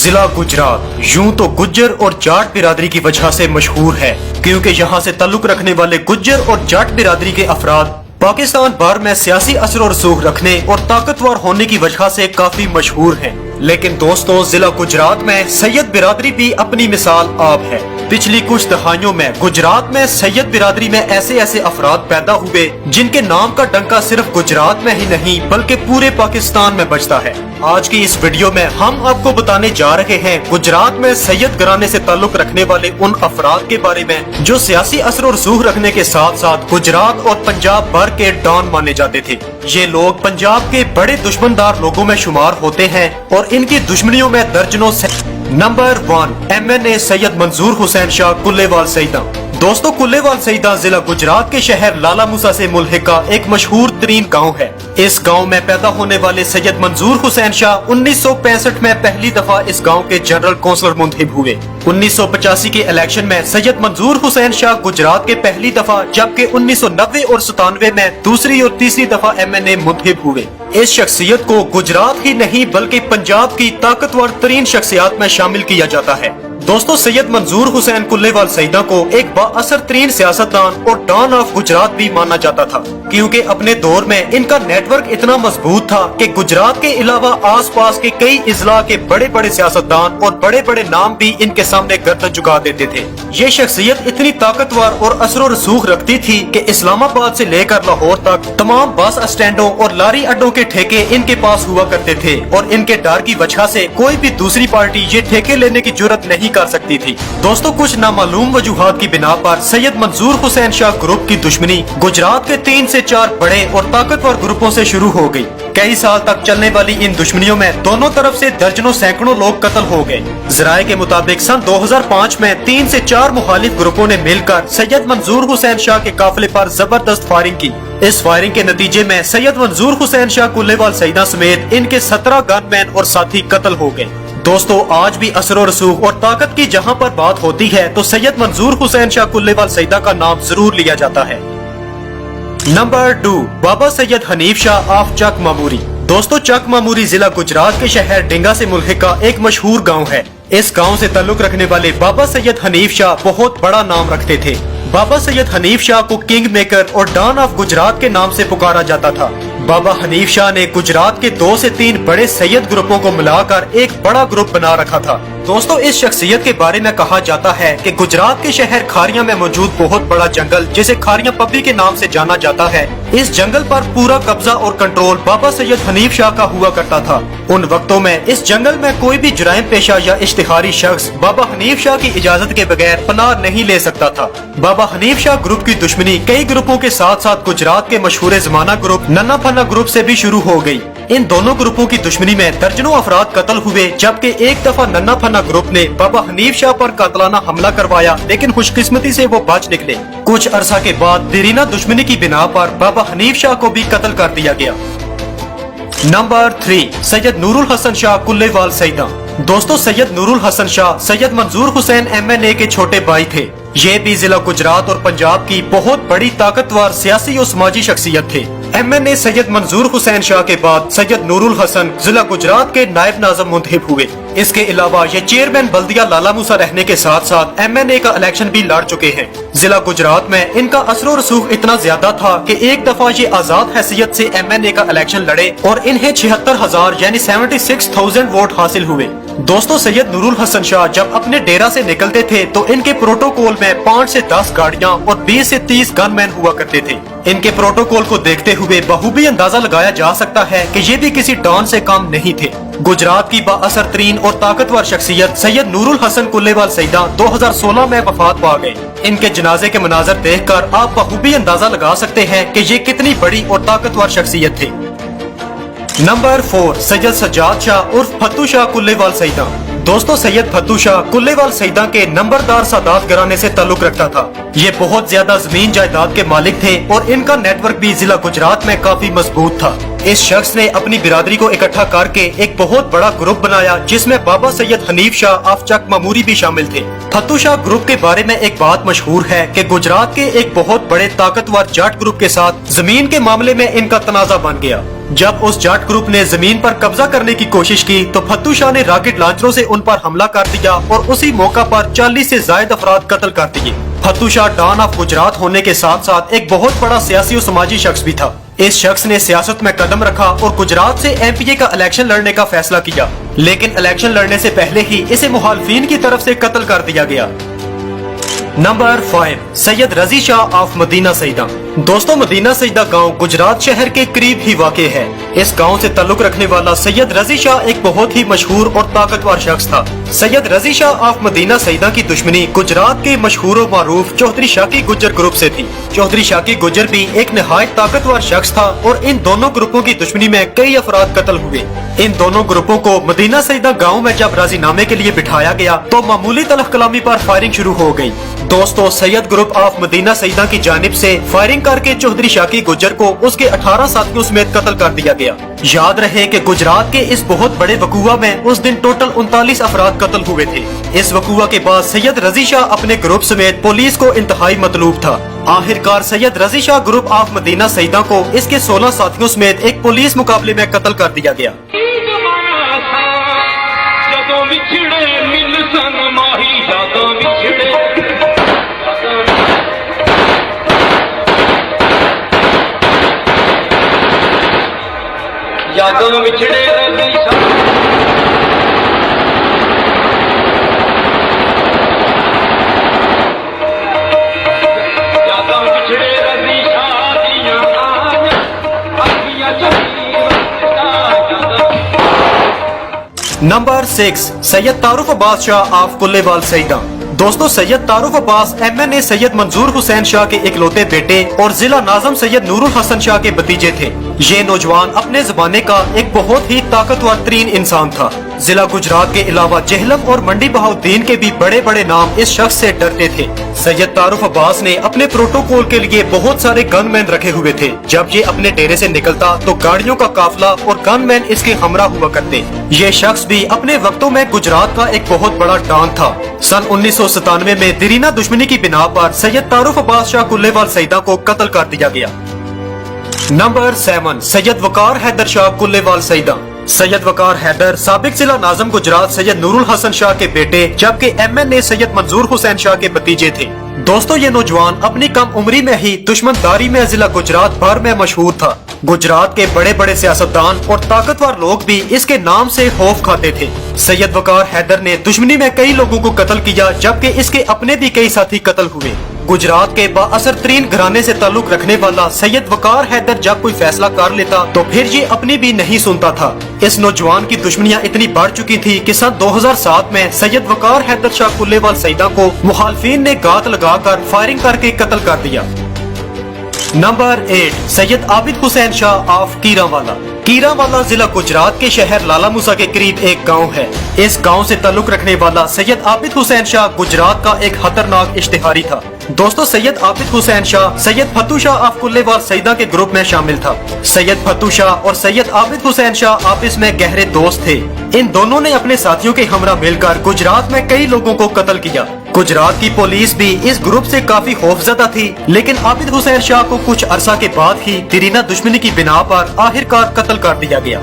जिला गुजरात यूं तो गुज्जर और जाट बिरादरी की वजह से मशहूर है, क्योंकि यहाँ से ताल्लुक रखने वाले गुज्जर और जाट बिरादरी के अफराद पाकिस्तान भर में सियासी असर और रसूख रखने और ताकतवर होने की वजह से काफी मशहूर हैं। लेकिन दोस्तों, जिला गुजरात में सैयद बिरादरी भी अपनी मिसाल आप है। पिछली कुछ दहाइयों में गुजरात में सैयद बिरादरी में ऐसे ऐसे अफराद पैदा हुए जिनके नाम का डंका सिर्फ गुजरात में ही नहीं बल्कि पूरे पाकिस्तान में बजता है। आज की इस वीडियो में हम आपको बताने जा रहे हैं गुजरात में सैयद घराने से ताल्लुक रखने वाले उन अफराद के बारे में जो सियासी असर और रसूख रखने के साथ साथ गुजरात और पंजाब भर के डॉन माने जाते थे। ये लोग पंजाब के बड़े दुश्मनदार लोगों में शुमार होते हैं और इनकी दुश्मनियों में दर्जनों से। नंबर 1, MNA सैयद मंजूर हुसैन शाह कुल्लेवाल सईदा। दोस्तों, कुल्लेवाल सईदा जिला गुजरात के शहर लाला मूसा से मुल्हिका एक मशहूर तरीन गाँव है। इस गांव में पैदा होने वाले सैयद मंजूर हुसैन शाह 1965 में पहली दफा इस गांव के जनरल काउंसलर मुंतखब हुए। 1985 के इलेक्शन में सैयद मंजूर हुसैन शाह गुजरात के पहली दफा, जबकि 1990 और 97 में दूसरी और तीसरी दफा MNA मुंतखब हुए। इस शख्सियत को गुजरात ही नहीं बल्कि पंजाब की ताकतवर तरीन शख्सियात में शामिल किया जाता है। दोस्तों, सैयद मंजूर हुसैन कुल्लेवाल सईदा को एक बाअसर तरीन सियासतदान और डॉन ऑफ गुजरात भी माना जाता था, क्योंकि अपने दौर में इनका नेटवर्क इतना मजबूत था कि गुजरात के अलावा आसपास के कई इजला के बड़े बड़े सियासतदान और बड़े बड़े नाम भी इनके सामने गर्दन झुका देते थे। ये शख्सियत इतनी ताकतवर और असर और रसूख रखती थी कि इस्लामाबाद से लेकर लाहौर तक तमाम बस स्टैंडों और लारी अड्डों के ठेके इनके पास हुआ करते थे और इनके डर की वजह से कोई भी दूसरी पार्टी ये ठेके लेने की जुर्रत नहीं कर सकती थी। दोस्तों, कुछ नामालूम वजूहात की बिना पर सैयद मंजूर हुसैन शाह ग्रुप की दुश्मनी गुजरात के 3 से 4 बड़े और ताकतवर ग्रुपों से शुरू हो गई। कई साल तक चलने वाली इन दुश्मनियों में दोनों तरफ से दर्जनों सैकड़ों लोग कत्ल हो गए। जराये के मुताबिक सन 2005 में 3 से 4 मुखालिफ ग्रुपों ने मिलकर सैयद मंजूर हुसैन शाह के काफिले पर जबरदस्त फायरिंग की। इस फायरिंग के नतीजे में सैयद मंजूर हुसैन शाह कुल्लेवाल सईदा समेत इनके 17 गनमैन और साथी कत्ल हो गए। दोस्तों, आज भी असर और रसूख और ताकत की जहां पर बात होती है तो सैयद मंजूर हुसैन शाह कुल्लेवाल सईदा का नाम जरूर लिया जाता है। Number 2, Baba Syed Hanif Shah of Chak Mamuri. दोस्तों, चक मामूरी जिला गुजरात के शहर डिंगा से मुल्हिका एक मशहूर गांव है। इस गांव से ताल्लुक रखने वाले बाबा सैयद हनीफ शाह बहुत बड़ा नाम रखते थे। बाबा सैयद हनीफ शाह को किंग मेकर और डॉन ऑफ गुजरात के नाम से पुकारा जाता था। बाबा हनीफ शाह ने गुजरात के 2 से 3 बड़े सैयद ग्रुपों को मिलाकर एक बड़ा ग्रुप बना रखा था। दोस्तों, इस शख्सियत के बारे में कहा जाता है कि गुजरात के शहर खारिया में मौजूद बहुत बड़ा जंगल, जिसे खारिया पब्बी के नाम से जाना जाता है, इस जंगल पर पूरा कब्जा और कंट्रोल बाबा सैयद हनीफ शाह का हुआ करता था। उन वक्तों में इस जंगल में कोई भी जुराइम पेशा या इश्तिहारी शख्स बाबा हनीफ शाह की इजाजत के बगैर पनाह नहीं ले सकता था। बाबा हनीफ शाह ग्रुप की दुश्मनी कई ग्रुपों के साथ साथ गुजरात के मशहूर जमाना ग्रुप नन्ना फन्ना ग्रुप से भी शुरू हो गई। इन दोनों ग्रुपों की दुश्मनी में दर्जनों अफराद कत्ल हुए, जबकि एक दफा नन्ना फन्ना ग्रुप ने बाबा हनीफ शाह पर कातलाना हमला करवाया, लेकिन खुशकिस्मती से वो बच निकले। कुछ अरसा के बाद देरीना दुश्मनी की बिना पर बाबा हनीफ शाह को भी कत्ल कर दिया गया। नंबर 3, सैयद नूरुल हसन शाह कुल्लेवाल सईदा। दोस्तों, सैयद नूरुल हसन शाह सैयद मंजूर हुसैन MNA के छोटे भाई थे। ये भी जिला गुजरात और पंजाब की बहुत बड़ी ताकतवर सियासी और समाजी शख्सियत थे। MNA सैयद मंजूर हुसैन शाह के बाद सैयद नूरुल हसन जिला गुजरात के नायब नाज़िम मुंतखब हुए। इसके अलावा ये चेयरमैन बल्दिया लाला मूसा रहने के साथ साथ MNA का इलेक्शन भी लड़ चुके हैं। जिला गुजरात में इनका असर और रसूख इतना ज्यादा था कि एक दफा ये आजाद हैसियत से MNA का इलेक्शन लड़े और इन्हें 76,000 यानी 76,000 वोट हासिल हुए। दोस्तों, सैयद नूरुल हसन शाह जब अपने डेरा से निकलते थे तो इनके प्रोटोकॉल में 5 से 10 गाड़ियां और 20 से 30 गनमैन हुआ करते थे। इनके प्रोटोकॉल को देखते हुए बखूबी अंदाजा लगाया जा सकता है कि ये भी किसी डॉन से कम नहीं थे। गुजरात की बाअसर तरीन और ताकतवर शख्सियत सैयद नूरुल हसन कुल्लेवाल सईदा 2016 में वफात पा गए। इनके जनाजे के मनाजर देखकर आप बखूबी अंदाजा लगा सकते हैं कि ये कितनी बड़ी और ताकतवर शख्सियत थे। नंबर 4, सैयद सज्जाद शाह उर्फ फत्तू शाह कुल्लेवाल सईदा। दोस्तों, सैयद फत्तू शाह कुल्लेवाल सईदा के नंबरदार सादात घराने से ताल्लुक रखता था। ये बहुत ज्यादा जमीन जायदाद के मालिक थे और इनका नेटवर्क भी जिला गुजरात में काफी मजबूत था। इस शख्स ने अपनी बिरादरी को इकट्ठा करके एक बहुत बड़ा ग्रुप बनाया, जिसमें बाबा सैयद हनीफ शाह ऑफ चक मामूरी भी शामिल थे। फत्तू शाह ग्रुप के बारे में एक बात मशहूर है कि गुजरात के एक बहुत बड़े ताकतवर जाट ग्रुप के साथ जमीन के मामले में इनका तनाजा बन गया। जब उस जाट ग्रुप ने जमीन पर कब्जा करने की कोशिश की तो फत्तू शाह ने रॉकेट लॉन्चरों से उन पर हमला कर दिया और उसी मौका पर 40 से ज्यादा अफराद कत्ल कर दिए। फत्तू शाह डॉन ऑफ गुजरात होने के साथ साथ एक बहुत बड़ा सियासी और समाजी शख्स भी था। इस शख्स ने सियासत में कदम रखा और गुजरात से एमपीए का इलेक्शन लड़ने का फैसला किया, लेकिन इलेक्शन लड़ने से पहले ही इसे मुखालिफिन की तरफ से कत्ल कर दिया गया। Number 5, Syed Razi Shah of Madina Saeeda. दोस्तों, मदीना सईदा गांव गुजरात शहर के करीब ही वाक़ है। इस गांव से ताल्लुक रखने वाला सैयद रजी शाह एक बहुत ही मशहूर और ताकतवर शख्स था। सैयद रजी शाह ऑफ मदीना सईदा की दुश्मनी गुजरात के मशहूर और मारूफ चौधरी शाकी गुज्जर ग्रुप से थी। चौधरी शाकी गुज्जर भी एक निहायत ताकतवर शख्स था और इन दोनों ग्रुपों की दुश्मनी में कई अफराद कत्ल हुए। इन दोनों ग्रुपों को मदीना सईदा गाँव में जब राजीनामे के लिए बिठाया गया तो मामूली तलफ कलामी पर फायरिंग शुरू हो गयी। दोस्तों, सैयद ग्रुप ऑफ मदीना सईदा की जानिब से फायरिंग करके चौधरी शाकी गुज्जर को उसके 18 साथियों समेत कत्ल कर दिया गया। याद रहे कि गुजरात के इस बहुत बड़े वकूआ में उस दिन टोटल 39 अफराद कत्ल हुए थे। इस वकूआ के बाद सैयद रजी शाह अपने ग्रुप समेत पुलिस को इंतहाई मतलूब था। आखिरकार सैयद रजी शाह ग्रुप ऑफ मदीना सईदा को इसके 16 साथियों समेत एक पुलिस मुकाबले में कत्ल कर दिया गया। यादों बिछड़े रजी शाह, यादों बिछड़े रजी शाह दियां आया, अखियां चली नंबर 6, सैयद तारुफ अब्बास शाह ऑफ कुल्लेवाल सईदा। दोस्तों, सैयद तारुफ अब्बास MNA सैयद मंजूर हुसैन शाह के इकलौते बेटे और जिला नाज़म सैयद नूरुल हसन शाह के भतीजे थे। ये नौजवान अपने ज़माने का एक बहुत ही ताकतवर तरीन इंसान था। जिला गुजरात के अलावा जेहलम और मंडी बहाउद्दीन के भी बड़े बड़े नाम इस शख्स से डरते थे। सैयद तारुफ अब्बास ने अपने प्रोटोकॉल के लिए बहुत सारे गनमैन रखे हुए थे। जब ये अपने डेरे से निकलता तो गाड़ियों का काफिला और गनमैन इसके हमरा हुआ करते। ये शख्स भी अपने वक्तों में गुजरात का एक बहुत बड़ा डॉन था। सन 1997 में दरीना दुश्मनी की बिना पर सैयद तारुफ अब्बास शाह कुल्लेवाल सईदा को कत्ल कर दिया गया। नंबर 7, सैयद वकार हैदर शाह कुल्लेवाल सईदा। सैयद वकार हैदर साबिक जिला नाज़म गुजरात सैयद नूरुल हसन शाह के बेटे जबकि MNA सैयद मंजूर हुसैन शाह के भतीजे थे। दोस्तों, ये नौजवान अपनी कम उम्री में ही दुश्मनदारी में जिला गुजरात भर में मशहूर था। गुजरात के बड़े बड़े सियासतदान और ताकतवर लोग भी इसके नाम से खौफ खाते थे। सैयद वकार हैदर ने दुश्मनी में कई लोगों को कत्ल किया जबकि इसके अपने भी कई साथी कत्ल हुए। गुजरात के बाअसर तरीन घराने से ताल्लुक रखने वाला सैयद वकार हैदर जब कोई फैसला कर लेता तो फिर ये अपनी भी नहीं सुनता था। इस नौजवान की दुश्मनियां इतनी बढ़ चुकी थी कि सन 2007 में सैयद वकार हैदर शाह कुल्लेवाल सईदा को मुखालिफिन ने गात लगाकर फायरिंग करके कत्ल कर दिया। Number 8, Syed Abid Hussain Shah of Kirawala. कीरावाला जिला गुजरात के शहर लाला मूसा के करीब एक गांव है। इस गांव से ताल्लुक रखने वाला सैयद आबिद हुसैन शाह गुजरात का एक खतरनाक इश्तिहारी था। दोस्तों, सैयद आबिद हुसैन शाह सैयद फत्तू शाह ऑफ कुल्लेवाल सईदा के ग्रुप में शामिल था। सैयद फत्तू शाह और सैयद आबिद हुसैन शाह आपस में गहरे दोस्त थे। इन दोनों ने अपने साथियों के हमरा मिलकर गुजरात में कई लोगों को कत्ल किया। गुजरात की पुलिस भी इस ग्रुप से काफी खौफजदा थी, लेकिन आबिद हुसैन शाह को कुछ अरसा के बाद ही दरीना दुश्मनी की बिना पर आखिरकार कत्ल कर दिया गया।